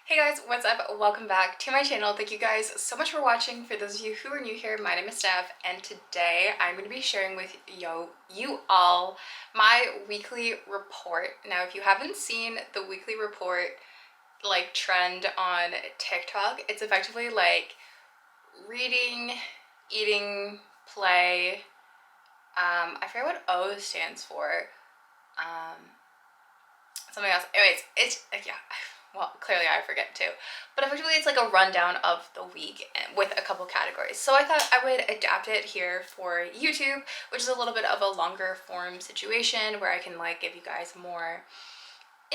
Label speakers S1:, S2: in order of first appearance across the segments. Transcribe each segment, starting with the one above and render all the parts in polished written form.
S1: Hey guys, what's up? Welcome back to my channel. Thank you guys so much for watching. For those of you who are new here, my name is Steph, and today I'm going to be sharing with you all my weekly report. Now, if you haven't seen the weekly report trend on TikTok, it's effectively like reading, eating, play. I forget what O stands for. Um, Something else. Anyways, it's yeah. Well, clearly I forget too. But effectively, it's like a rundown of the week with a couple categories. So I thought I would adapt it here for YouTube, which is a little bit of a longer form situation where I can like give you guys more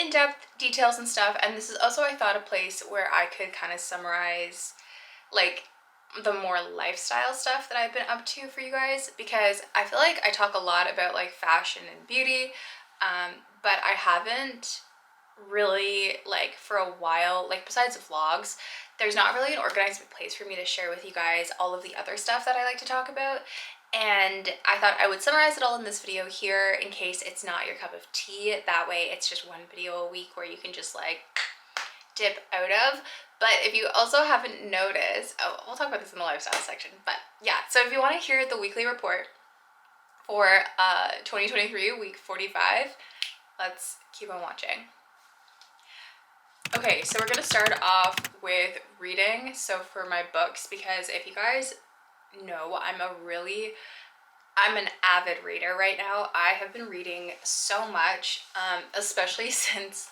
S1: in-depth details and stuff. And this is also, I thought, a place where I could kind of summarize like the more lifestyle stuff that I've been up to for you guys, because I feel like I talk a lot about like fashion and beauty, but I haven't really like for a while, like besides vlogs, there's not really an organized place for me to share with you guys all of the other stuff that I like to talk about. And I thought I would summarize it all in this video here in case it's not your cup of tea. That way it's just one video a week where you can just like dip out of. But if you also haven't noticed, oh, we'll talk about this in the lifestyle section, but yeah, so if you want to hear the weekly report for 2023 week 45, let's keep on watching. Okay, so we're gonna start off with reading. So for my books, because if you guys know, I'm an avid reader right now. I have been reading so much, especially since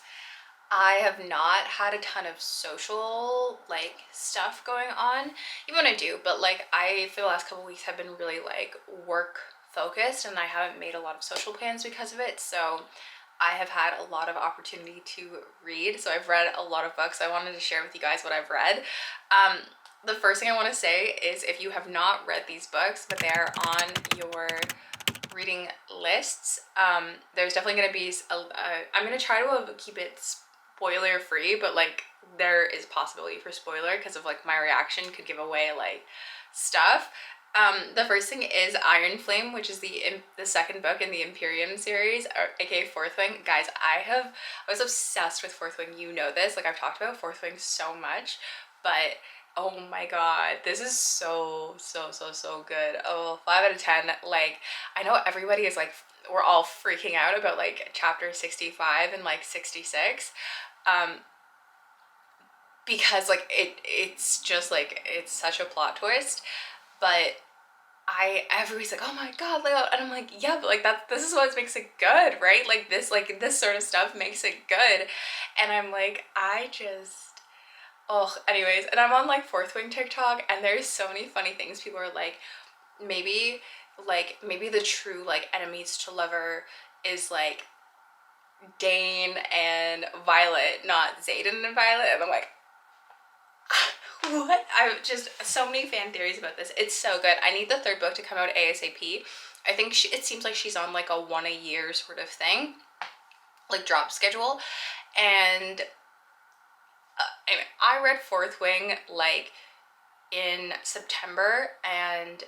S1: I have not had a ton of social like stuff going on. Even when I do, but like I for the last couple weeks have been really like work focused, and I haven't made a lot of social plans because of it. So I have had a lot of opportunity to read. So I've read a lot of books. I wanted to share with you guys what I've read. The first thing I want to say is if you have not read these books, but they are on your reading lists, there's definitely going to be I'm going to try to keep it spoiler free, but like there is possibility for spoiler because of like my reaction could give away like stuff. The first thing is Iron Flame, which is the second book in the Imperium series, or aka Fourth Wing. Guys, I was obsessed with Fourth Wing. You know this. Like I've talked about Fourth Wing so much, but oh my god, this is so good. Oh, 5 out of 10. Like I know everybody is like, we're all freaking out about like chapter 65 and like 66. Because like it's just like it's such a plot twist, but everybody's like, oh my god, like, and I'm like, yeah, but like this is what makes it good, right? Like this sort of stuff makes it good. And I'm like, anyways, and I'm on like Fourth Wing TikTok, and there's so many funny things. People are maybe maybe the true like enemies to lover is like Dane and Violet, not Xaden and Violet. And I'm like, what? I've just so many fan theories about this. It's so good. I need the third book to come out ASAP. I think it seems like she's on like a one a year sort of thing, like drop schedule. And anyway, I read Fourth Wing like in September, and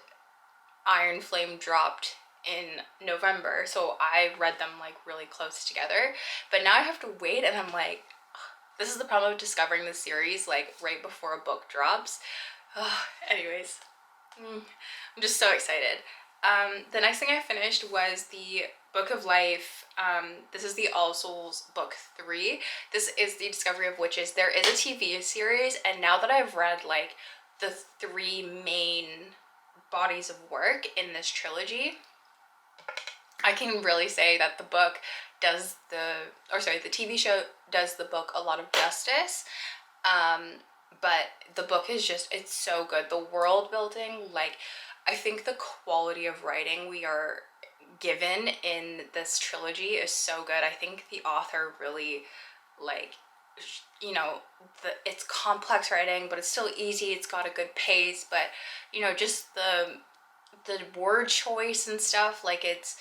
S1: Iron Flame dropped in November, so I read them like really close together. But now I have to wait, and I'm like, this is the problem of discovering the series like right before a book drops. Anyways, I'm just so excited. The next thing I finished was the Book of Life. This is the All Souls book 3. This is the Discovery of Witches. There is a TV series, and now that I've read like the 3 main bodies of work in this trilogy, I can really say that the TV show does the book a lot of justice. But the book is just, it's so good. The world building, like, I think the quality of writing we are given in this trilogy is so good. I think the author really, like, you know, it's complex writing, but it's still easy. It's got a good pace, but, you know, just the word choice and stuff, like, it's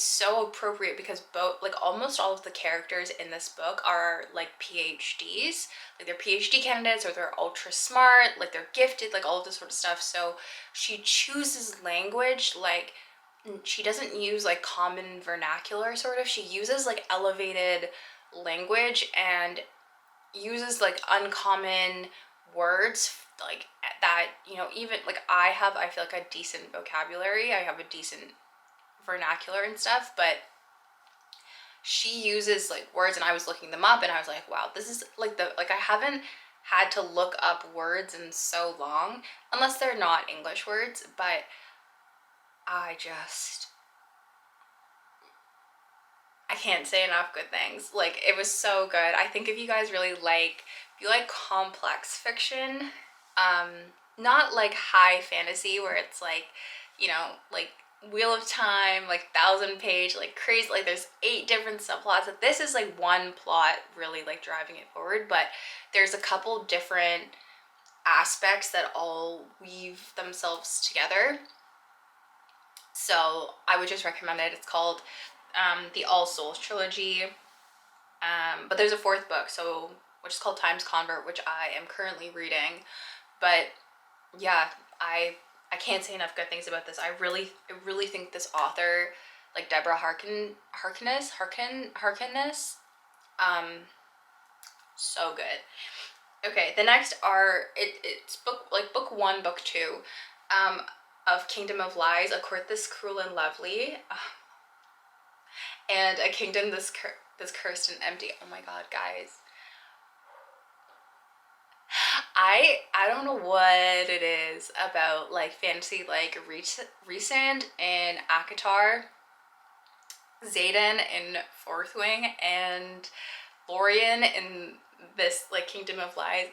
S1: so appropriate because both, like, almost all of the characters in this book are like PhDs, like they're PhD candidates, or they're ultra smart, like they're gifted, like all of this sort of stuff. So she chooses language, like she doesn't use like common vernacular sort of, she uses like elevated language, and uses like uncommon words like that, you know, even like I feel like a decent vocabulary, I have a decent vernacular and stuff, but she uses like words, and I was looking them up and I was like, wow, this is like I haven't had to look up words in so long, unless they're not English words, but I can't say enough good things. Like, it was so good. I think if you guys really like, if you like complex fiction, um, not like high fantasy where it's like, you know, like Wheel of Time, like 1,000 page, like crazy, like there's 8 different subplots. This is like one plot really like driving it forward, but there's a couple different aspects that all weave themselves together. So I would just recommend it. It's called the All Souls trilogy. But there's a 4th book, so which is called Times Convert, which I am currently reading. But yeah, I can't say enough good things about this. I really think this author, like Deborah Harkness, so good. Okay, the next are it's book 1, book 2, um, of Kingdom of Lies, A Court This Cruel and Lovely, and A Kingdom This Cursed and Empty. Oh my god, guys. I don't know what it is about like fantasy, like Rhysand and Akatar, Xaden in Fourth Wing, and Lorien in this like Kingdom of Lies.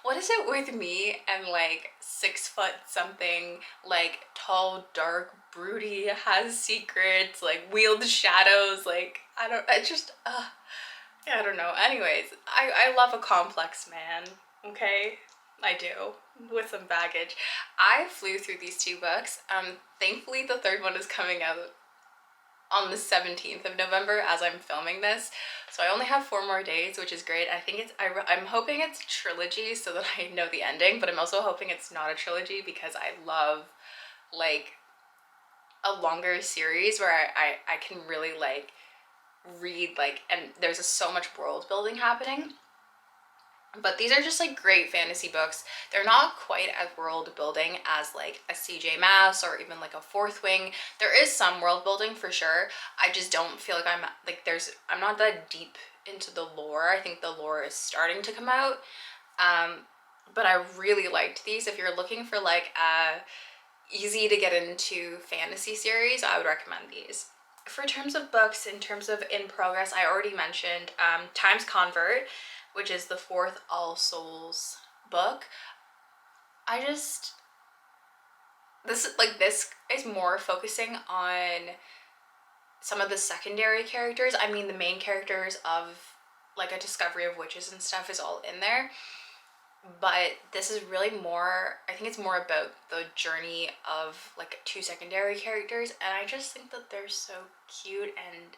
S1: What is it with me and like 6 foot something, like tall, dark, broody, has secrets, like wields shadows, like I don't know. Anyways, I love a complex man, okay? I do, with some baggage. I flew through these 2 books. Thankfully the 3rd one is coming out on the 17th of November as I'm filming this. So I only have 4 more days, which is great. I think I'm hoping it's a trilogy so that I know the ending, but I'm also hoping it's not a trilogy because I love like a longer series where I can really like read like, and there's so much world building happening. But these are just like great fantasy books. They're not quite as world building as like a CJ Maas or even like a Fourth Wing. There is some world building for sure. I just don't feel like I'm not that deep into the lore. I think the lore is starting to come out. But I really liked these. If you're looking for like a easy to get into fantasy series, I would recommend these. For terms of books, in terms of in progress, I already mentioned Times Convert, which is the 4th All Souls book. This is more focusing on some of the secondary characters. I mean, the main characters of like A Discovery of Witches and stuff is all in there. But this is really more, I think it's more about the journey of like 2 secondary characters, and I just think that they're so cute, and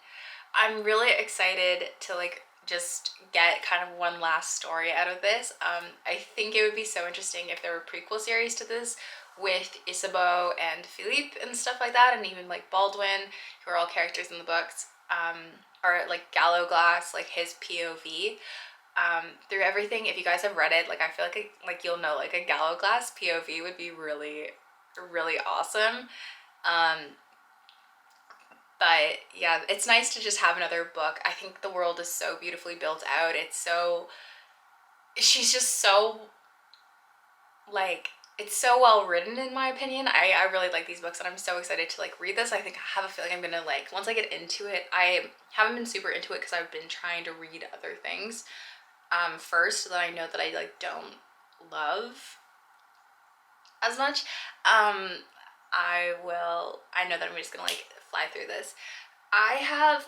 S1: I'm really excited to like just get kind of one last story out of this. I think it would be so interesting if there were prequel series to this with Isabeau and Philippe and stuff like that, and even like Baldwin, who are all characters in the books, or like Gallowglass, like his POV. Through everything, if you guys have read it, like I feel like you'll know like a Gallowglass POV would be really, really awesome. But yeah, it's nice to just have another book. I think the world is so beautifully built out. She's just so like, it's so well written in my opinion. I really like these books and I'm so excited to like read this. I think I have a feeling I'm gonna like, once I get into it, I haven't been super into it because I've been trying to read other things first that I know that I like don't love as much. I know that I'm just gonna like fly through this.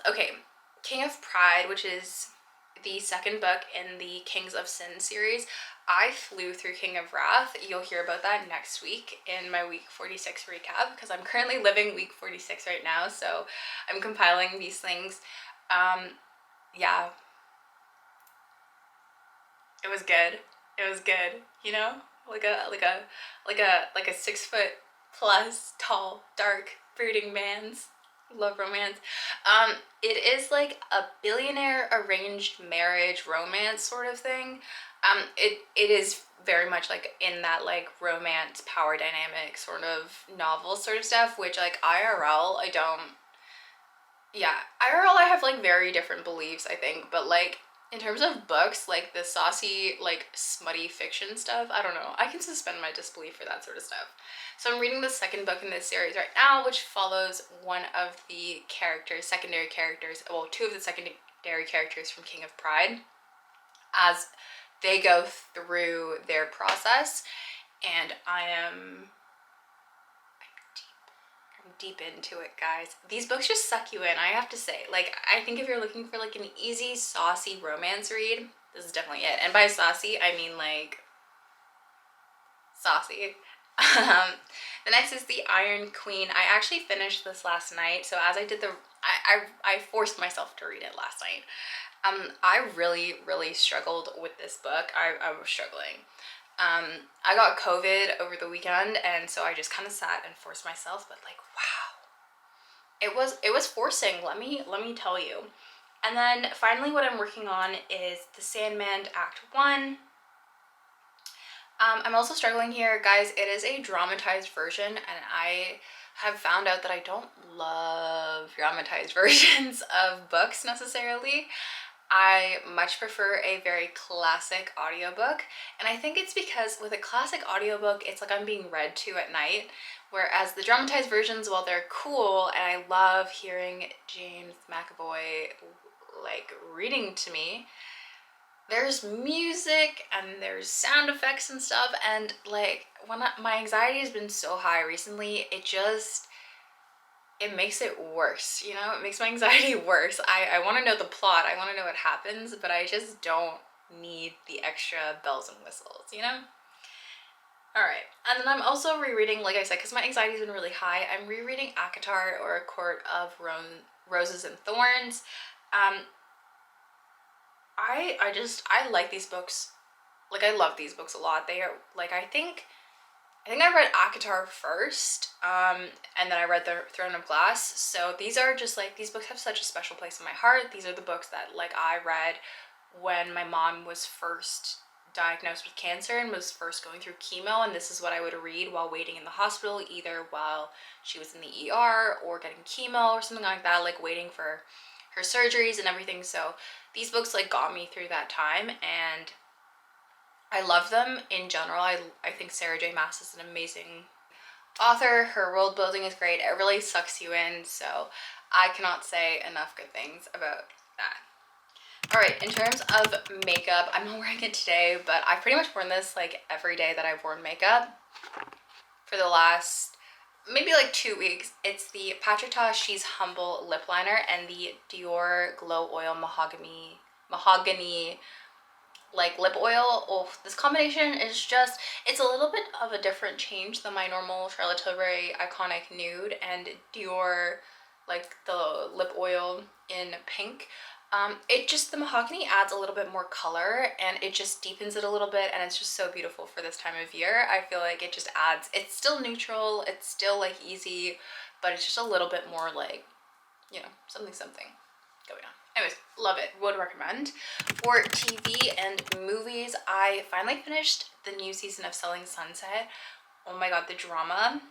S1: Okay, King of Pride, which is the 2nd book in the Kings of Sin series. I flew through King of Wrath. You'll hear about that next week in my week 46 recap because I'm currently living week 46 right now, so I'm compiling these things. Yeah, it was good. It was good, you know? Like a 6 foot plus tall, dark, brooding man's Love romance. It is like a billionaire arranged marriage romance sort of thing. It is very much like in that like romance power dynamic sort of novel sort of stuff, which like IRL I don't. Yeah, IRL I have like very different beliefs, I think, but like in terms of books, like the saucy, like smutty fiction stuff, I don't know. I can suspend my disbelief for that sort of stuff. So I'm reading the second book in this series right now, which follows one of the characters, secondary characters, well, two of the secondary characters from King of Pride, as they go through their process. And I'm deep into it, guys. These books just suck you in, I have to say. Like, I think if you're looking for like an easy, saucy romance read, this is definitely it. And by saucy, I mean like saucy. The next is The Iron Queen. I actually finished this last night. So as I did I forced myself to read it last night. I really, really struggled with this book. I was struggling. I got COVID over the weekend, and so I just kind of sat and forced myself, but like, wow. It was forcing, let me tell you. And then finally what I'm working on is The Sandman Act 1. I'm also struggling here, guys. It is a dramatized version, and I have found out that I don't love dramatized versions of books necessarily. I much prefer a very classic audiobook, and I think it's because with a classic audiobook, it's like I'm being read to at night, whereas the dramatized versions, while they're cool, and I love hearing James McAvoy like reading to me, there's music and there's sound effects and stuff, and like my anxiety has been so high recently, it makes it worse, you know? It makes my anxiety worse. I want to know the plot, I want to know what happens, but I just don't need the extra bells and whistles, you know? Alright, and then I'm also rereading, like I said, because my anxiety's been really high, I'm rereading ACOTAR, or A Court of Roses and Thorns. I like these books. Like, I love these books a lot. They are, like, I think I read ACOTAR first, and then I read The Throne of Glass. So these are just like, these books have such a special place in my heart. These are the books that like I read when my mom was first diagnosed with cancer and was first going through chemo, and this is what I would read while waiting in the hospital, either while she was in the ER or getting chemo or something like that, like waiting for her surgeries and everything. So these books like got me through that time, and I love them in general. I think Sarah J. Maas is an amazing author. Her world building is great. It really sucks you in, so I cannot say enough good things about that. Alright, in terms of makeup, I'm not wearing it today, but I've pretty much worn this like every day that I've worn makeup for the last maybe like 2 weeks. It's the pr.hungryandwelldressed She's Humble lip liner and the Dior Glow Oil Mahogany like lip oil. Oh, this combination is just, it's a little bit of a different change than my normal Charlotte Tilbury Iconic Nude and Dior like the lip oil in pink. It just, the mahogany adds a little bit more color and it just deepens it a little bit, and it's just so beautiful for this time of year. I feel like it just adds, it's still neutral, it's still like easy, but it's just a little bit more like, you know, something going on. Anyways, love it, would recommend. For TV and movies, I finally finished the new season of Selling Sunset. Oh my god, the drama.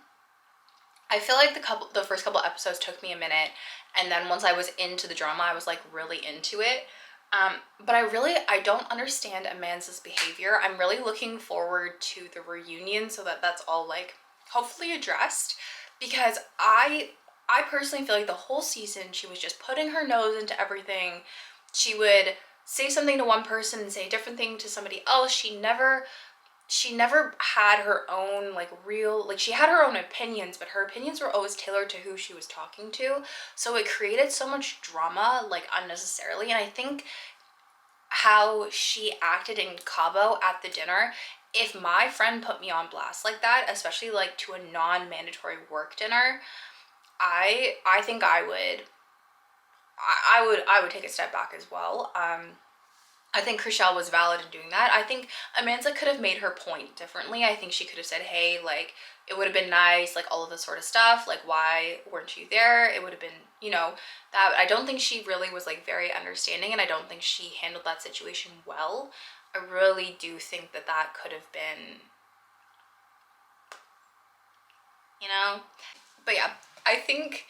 S1: I feel like the first couple episodes took me a minute, and then once I was into the drama, I was like really into it. But I don't understand Amanda's behavior. I'm really looking forward to the reunion so that that's all like hopefully addressed, because I personally feel like the whole season she was just putting her nose into everything. She would say something to one person and say a different thing to somebody else. She never had her own like real, like she had her own opinions, but her opinions were always tailored to who she was talking to. So it created so much drama like unnecessarily. And I think how she acted in Cabo at the dinner, if my friend put me on blast like that, especially like to a non-mandatory work dinner, I think I would take a step back as well. I I think Chriselle was valid in doing that. I think Amanda could have made her point differently. I think she could have said, hey, like, it would have been nice, like, all of this sort of stuff. Like, why weren't you there? It would have been, you know, that. I don't think she really was, like, very understanding, and I don't think she handled that situation well. I really do think that that could have been, you know? But yeah, I think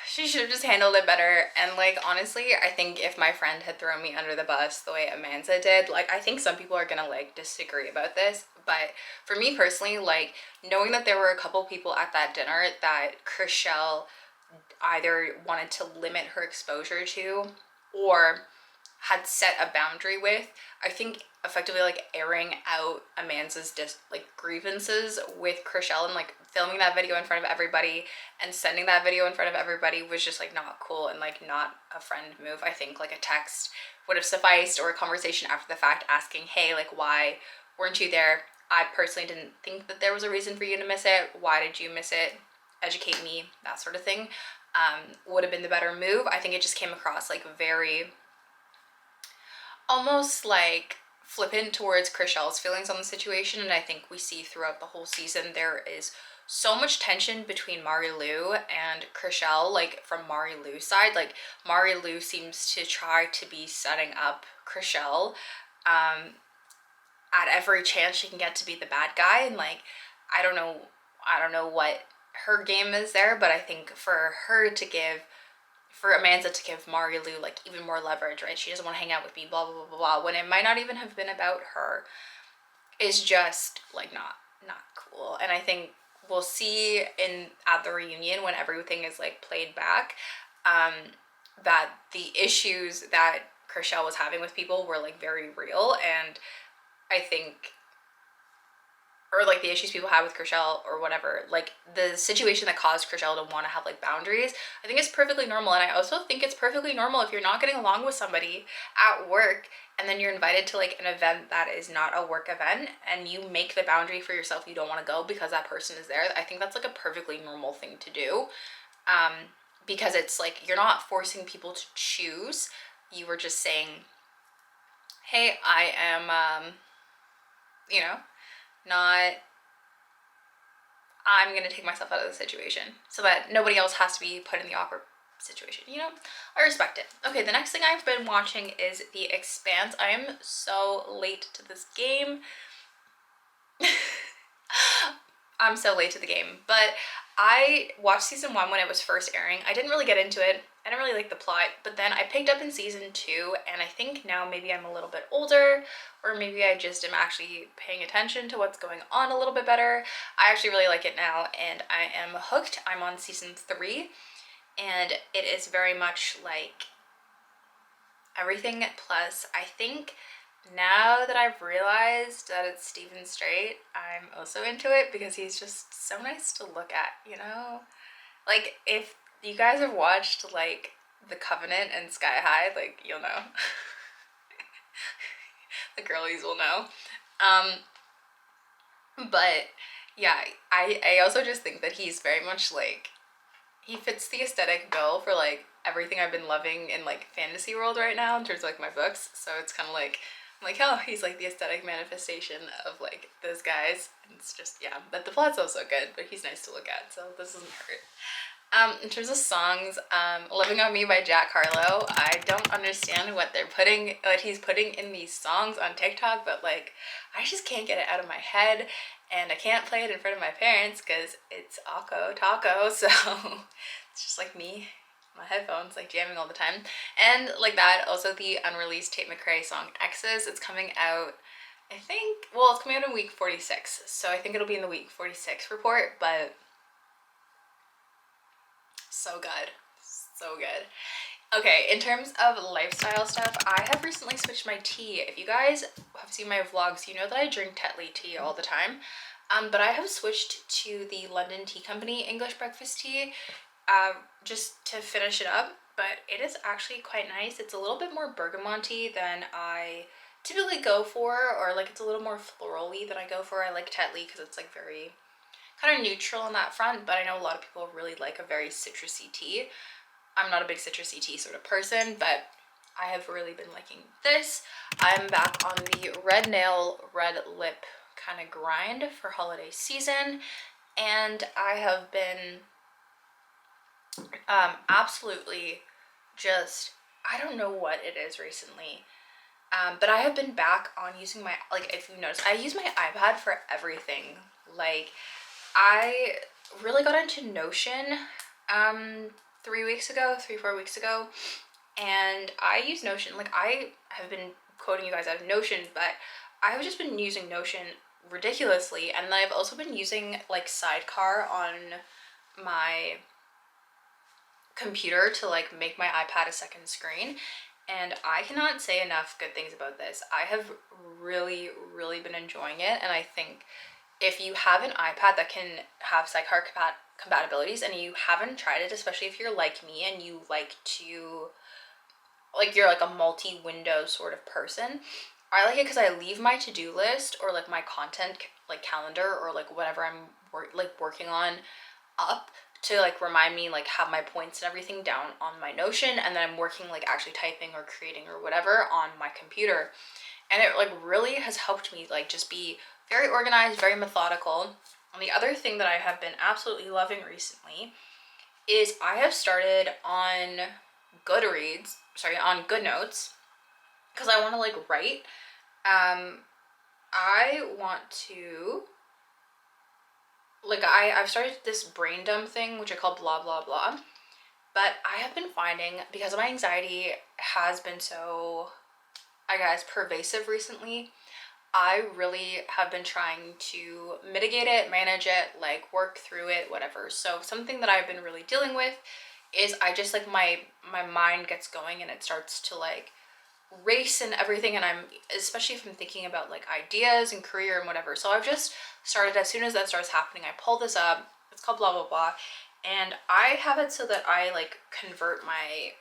S1: she should have just handled it better. And like, honestly, I think if my friend had thrown me under the bus the way Amanda did, like, I think some people are gonna like disagree about this, but for me personally, like, knowing that there were a couple people at that dinner that Chriselle either wanted to limit her exposure to or had set a boundary with, I think effectively like airing out Amanda's like grievances with Chriselle and like filming that video in front of everybody and sending that video in front of everybody was just like not cool and like not a friend move. I think like a text would have sufficed, or a conversation after the fact asking, hey, like, why weren't you there? I personally didn't think that there was a reason for you to miss it. Why did you miss it? Educate me, that sort of thing. Would have been the better move. I think it just came across like very almost like flippant towards Chriselle's feelings on the situation, and I think we see throughout the whole season there is so much tension between Marie-Lou and Chriselle, like from Marie-Lou's side. Like, Marie-Lou seems to try to be setting up Chriselle at every chance she can get to be the bad guy, and like, I don't know what her game is there, but I think for Amanda to give Marie-Lou like even more leverage, right? She doesn't want to hang out with me, blah blah blah blah blah, when it might not even have been about her, is just like not cool. And I think we'll see at the reunion when everything is like played back, that the issues that Chriselle was having with people were like very real, and I think, or like the issues people have with Chriselle or whatever, like the situation that caused Chriselle to want to have like boundaries, I think it's perfectly normal. And I also think it's perfectly normal if you're not getting along with somebody at work and then you're invited to like an event that is not a work event and you make the boundary for yourself, you don't want to go because that person is there. I think that's like a perfectly normal thing to do, because it's like you're not forcing people to choose. You were just saying, hey, I am you know, not, I'm gonna take myself out of the situation so that nobody else has to be put in the awkward situation, you know? I respect it. Okay, the next thing I've been watching is The Expanse. I am so late to this game. I'm so late to the game, but I watched season 1 when it was first airing. I didn't really get into it. I didn't really like the plot, but then I picked up in season 2, and I think now maybe I'm a little bit older, or maybe I just am actually paying attention to what's going on a little bit better. I actually really like it now, and I am hooked. I'm on season 3, and it is very much like everything, plus I think now that I've realized that it's Steven Strait, I'm also into it because he's just so nice to look at, you know? Like, if you guys have watched like The Covenant and Sky High, like, you'll know. The girlies will know. But yeah, I also just think that he's very much like, he fits the aesthetic bill for like everything I've been loving in like fantasy world right now in terms of like my books. So it's kind of like, I'm like, oh, he's like the aesthetic manifestation of like those guys. And it's just, yeah, but the plot's also good, but he's nice to look at, so this doesn't hurt. In terms of songs, Living on Me by Jack Harlow, I don't understand what he's putting in these songs on TikTok, but like, I just can't get it out of my head, and I can't play it in front of my parents because it's taco, so it's just like me, my headphones, like jamming all the time. And like that, also the unreleased Tate McRae song X's, it's coming out, I think, well, it's coming out in week 46, so I think it'll be in the week 46 report, but so good, so good. Okay, in terms of lifestyle stuff, I have recently switched my tea. If you guys have seen my vlogs, you know that I drink Tetley tea all the time, but I have switched to the London Tea Company English breakfast tea, just to finish it up, but it is actually quite nice. It's a little bit more bergamonty than I typically go for, or like it's a little more florally than I go for. I like Tetley because it's like very kind of neutral on that front, but I know a lot of people really like a very citrusy tea. I'm not a big citrusy tea sort of person, but I have really been liking this. I'm back on the red nail, red lip kind of grind for holiday season, and I have been absolutely just, I don't know what it is recently, but I have been back on using my, like, if you notice, I use my iPad for everything. Like, I really got into Notion 3-4 weeks ago, and I use Notion. Like, I have been quoting you guys out of Notion, but I have just been using Notion ridiculously, and then I've also been using like Sidecar on my computer to like make my iPad a second screen, and I cannot say enough good things about this. I have really been enjoying it, and I think if you have an iPad that can have Sidecar compatibilities and you haven't tried it, especially if you're like me and you like to, like, you're like a multi-window sort of person, I like it because I leave my to-do list or like my content like calendar or like whatever I'm working on up to like remind me, like have my points and everything down on my Notion, and then I'm working like actually typing or creating or whatever on my computer. And it like really has helped me like just be very organized, very methodical. And the other thing that I have been absolutely loving recently is I have started on on GoodNotes, because I want to like write. I want to, like, I've started this brain dump thing, which I call blah blah blah. But I have been finding, because my anxiety has been so, I guess, pervasive recently, I really have been trying to mitigate it, manage it, like work through it, whatever. So something that I've been really dealing with is I just like my mind gets going and it starts to like race and everything, and I'm, especially if I'm thinking about like ideas and career and whatever. So I've just started, as soon as that starts happening, I pull this up. It's called blah blah blah, and I have it so that I like convert my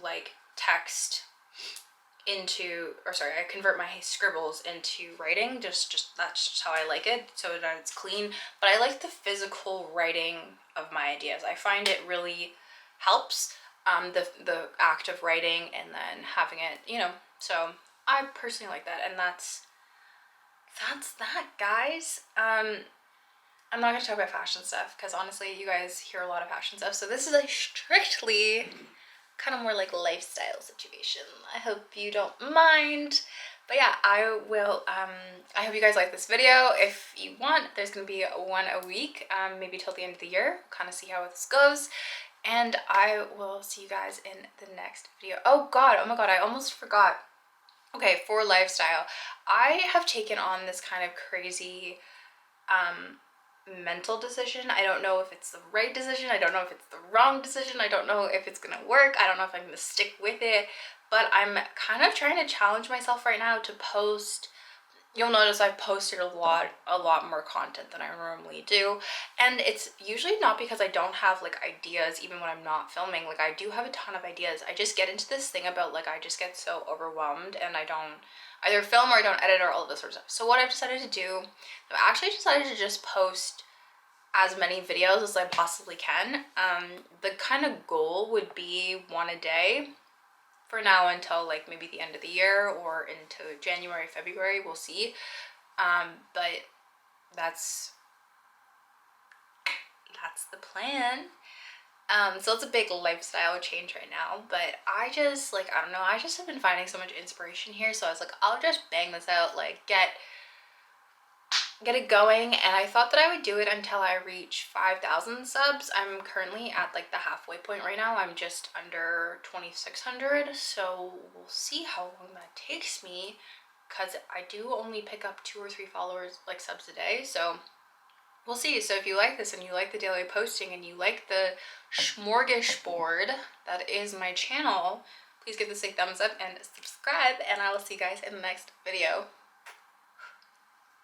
S1: like text into, or sorry, I convert my scribbles into writing. Just that's just how I like it, so that it's clean. But I like the physical writing of my ideas. I find it really helps, the act of writing and then having it, you know. So I personally like that, and that's that, guys. I'm not gonna talk about fashion stuff because honestly you guys hear a lot of fashion stuff, so this is a strictly kind of more like lifestyle situation. I hope you don't mind. But yeah, I will, I hope you guys like this video. If you want, there's gonna be one a week, maybe till the end of the year, kind of see how this goes. And I will see you guys in the next video. Oh my god, I almost forgot. Okay, for lifestyle, I have taken on this kind of crazy mental decision. I don't know if it's the right decision. I don't know if it's the wrong decision. I don't know if it's gonna work. I don't know if I'm gonna stick with it. But I'm kind of trying to challenge myself right now to post. You'll notice I've posted a lot more content than I normally do, and it's usually not because I don't have like ideas even when I'm not filming. Like, I do have a ton of ideas. I just get into this thing about like I just get so overwhelmed and I don't either film or I don't edit or all of this sort of stuff. So what I've decided to do, I've actually decided to just post as many videos as I possibly can. The kind of goal would be one a day for now until like maybe the end of the year or into January, February, we'll see. But that's the plan. So it's a big lifestyle change right now, but I just like, I don't know, I just have been finding so much inspiration here, so I was like, I'll just bang this out, like get it going. And I thought that I would do it until I reach 5,000 subs. I'm currently at like the halfway point right now. I'm just under 2,600, so we'll see how long that takes me, because I do only pick up 2 or 3 followers, like subs a day, so we'll see. So if you like this and you like the daily posting and you like the smorgasbord that is my channel, please give this a thumbs up and subscribe, and I will see you guys in the next video.